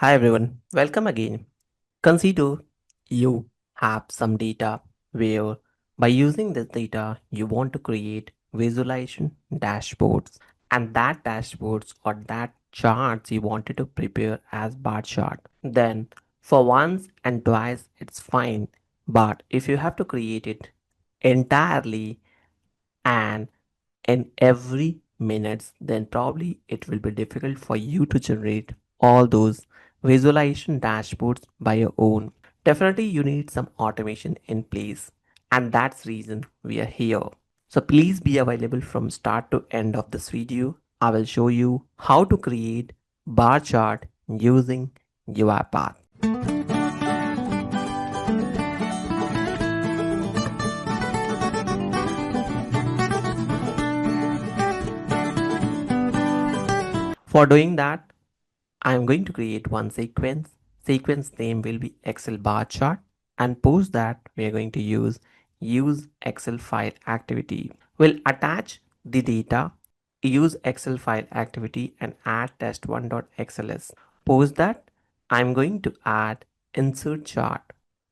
Hi everyone, welcome again. Consider you have some data where by using this data you want to create visualization dashboards, and that dashboards or that charts you wanted to prepare as bar chart. Then for once and twice it's fine, but if you have to create it entirely and in every minutes, then probably it will be difficult for you to generate all those visualization dashboards by your own. Definitely you need some automation in place, and that's the reason we are here. So please be available from start to end of this video. I will show you how to create bar chart using UiPath. For doing that, I am going to create one sequence. Sequence name will be Excel bar chart, and post that we are going to use Excel file activity. We'll attach the data, use Excel file activity and add test1.xls. Post that I'm going to add insert chart.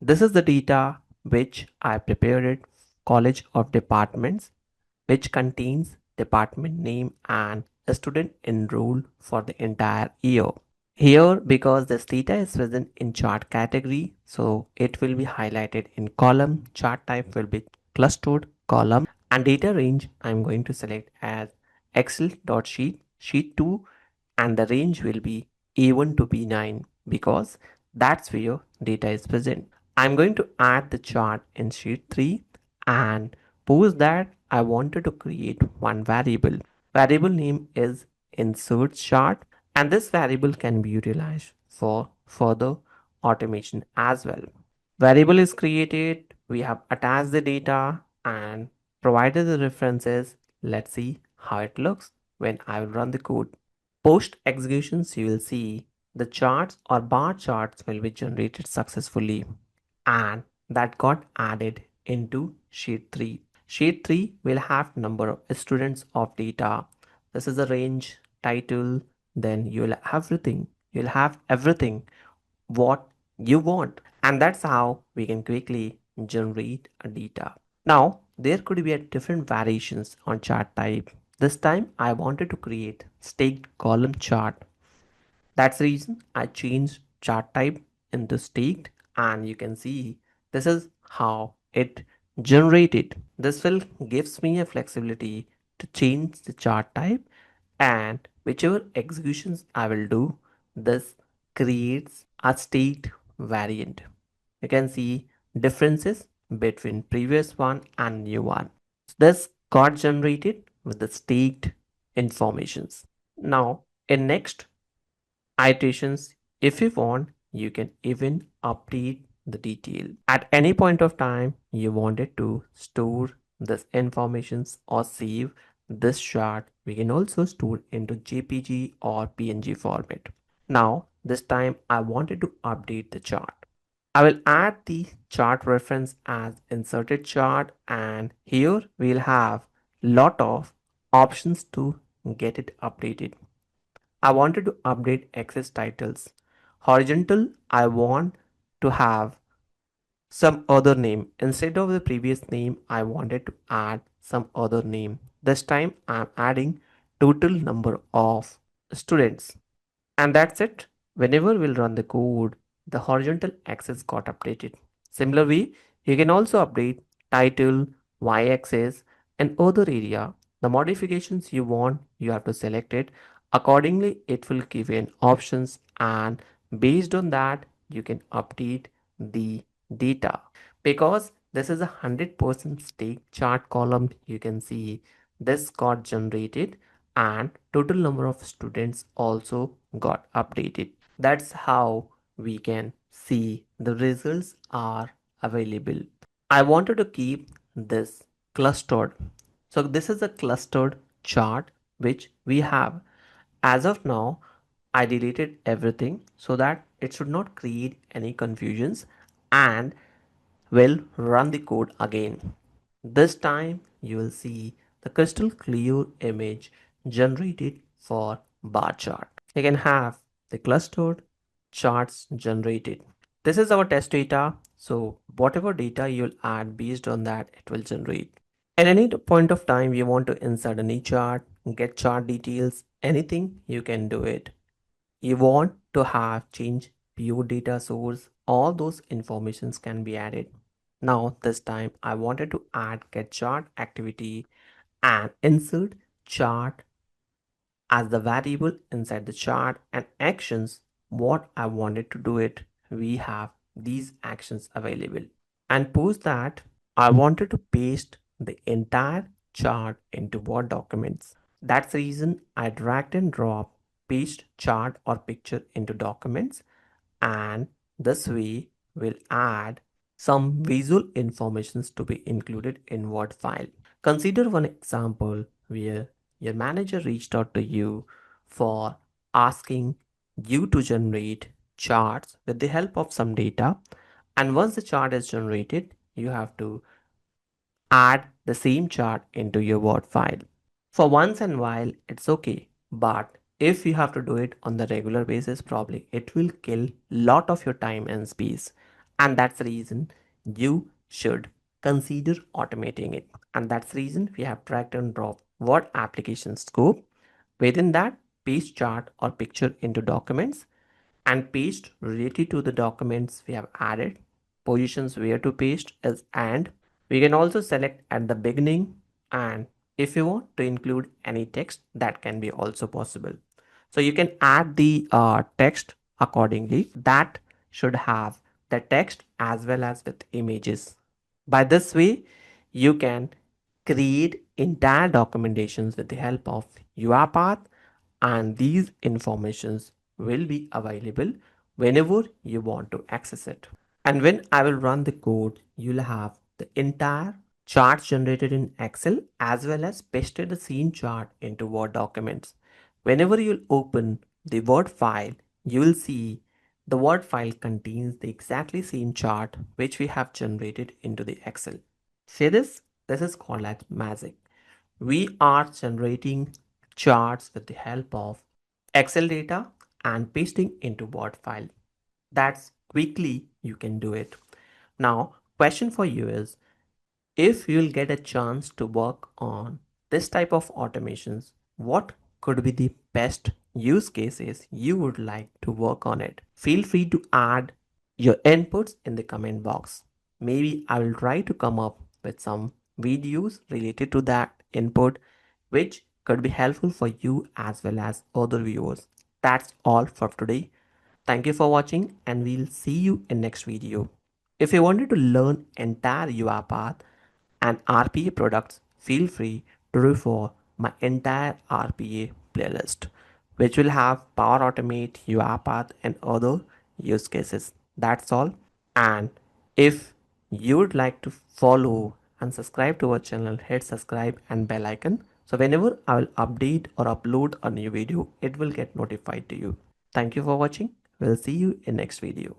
This is the data which I prepared it College of Departments, which contains department name and a student enrolled for the entire year. Here, because this data is present in chart category, so it will be highlighted in column. Chart type will be clustered column, and data range I'm going to select as Excel.sheet, sheet 2, and the range will be A1 to B9 because that's where data is present. I'm going to add the chart in sheet 3, and post that I wanted to create one variable. Variable name is insert chart, and this variable can be utilized for further automation as well. Variable is created, we have attached the data and provided the references. Let's see how it looks when I will run the code. Post executions, you will see the charts or bar charts will be generated successfully, and that got added into sheet 3. Sheet 3 will have number of students of data. This is the range, title, then you'll have everything what you want, and that's how we can quickly generate a data. Now there could be a different variations on chart type. This time I wanted to create staked column chart. That's the reason I changed chart type into staked, and you can see this is how it generated. This will gives me a flexibility to change the chart type, and whichever executions I will do, this creates a staked variant. You can see differences between previous one and new one. This got generated with the staked informations. Now in next iterations, if you want, you can even update the detail. At any point of time you wanted to store this informations or save this chart, we can also store into JPG or PNG format. Now this time I wanted to update the chart. I will add the chart reference as inserted chart, and here we'll have lot of options to get it updated. I wanted to update access titles. Horizontal, I want to have some other name. Instead of the previous name, I wanted to add some other name. This time I'm adding total number of students. And that's it. Whenever we'll run the code, the horizontal axis got updated. Similarly, you can also update title, y-axis, and other area. The modifications you want, you have to select it. Accordingly, it will give you an options, and based on that, you can update the data. Because this is a 100% stake chart column, you can see this got generated and total number of students also got updated. That's how we can see the results are available. I wanted to keep this clustered. So this is a clustered chart which we have. As of now, I deleted everything so that it should not create any confusions, and will run the code again. This time you will see the crystal clear image generated for bar chart. You can have the clustered charts generated. This is our test data. So whatever data you'll add based on that, it will generate. At any point of time, you want to insert any chart, get chart details, anything, you can do it. You want to have change view data source, all those informations can be added. Now this time I wanted to add get chart activity and insert chart as the variable inside the chart and actions what I wanted to do it. We have these actions available. And post that I wanted to paste the entire chart into Word documents. That's the reason I dragged and dropped paste chart or picture into documents, and this way will add some visual informations to be included in Word file. Consider one example where your manager reached out to you for asking you to generate charts with the help of some data, and once the chart is generated you have to add the same chart into your Word file. For once in a while, it's okay. But if you have to do it on the regular basis, probably it will kill lot of your time and space. And that's the reason you should consider automating it. And that's the reason we have drag and drop Word application scope. Within that, paste chart or picture into documents and paste related to the documents we have added. Positions where to paste is and. We can also select at the beginning, and if you want to include any text, that can be also possible. So you can add the text accordingly. That should have the text as well as with images. By this way, you can create entire documentations with the help of UiPath, and these informations will be available whenever you want to access it. And when I will run the code, you'll have the entire chart generated in Excel as well as pasted the same chart into Word documents. Whenever you'll open the Word file, you will see the Word file contains the exactly same chart which we have generated into the Excel. See this? This is called as magic. We are generating charts with the help of Excel data and pasting into Word file. That's quickly you can do it. Now, question for you is, if you'll get a chance to work on this type of automations, what could be the best use cases you would like to work on it? Feel free to add your inputs in the comment box. Maybe I will try to come up with some videos related to that input, which could be helpful for you as well as other viewers. That's all for today. Thank you for watching, and we'll see you in next video. If you wanted to learn entire UiPath and RPA products, feel free to refer my entire RPA playlist, which will have Power Automate, UiPath, and other use cases. That's all. And if you would like to follow and subscribe to our channel, hit subscribe and bell icon. So whenever I will update or upload a new video, it will get notified to you. Thank you for watching. We'll see you in next video.